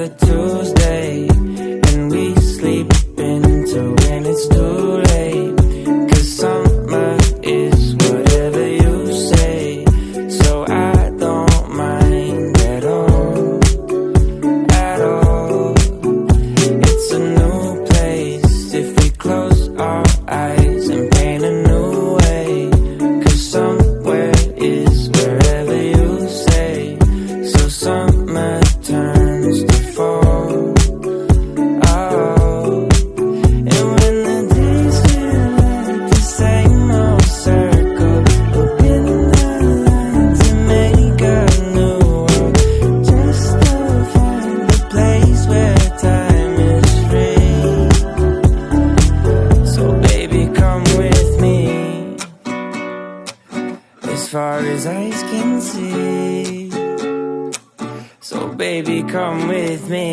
another Tuesday, and we sleep into when it's too late. 'Cause summer is whatever you say, so I don't mind at all, at all. It's a new place if we close our eyes and paint a new way. 'Cause somewhere is wherever you say, so summer turns to fall. Oh, and when the days feel like the same old circle, we'll pin the line to make a new world, just to find a place where time is free. So baby, come with me as far as eyes can see. So baby, come with me.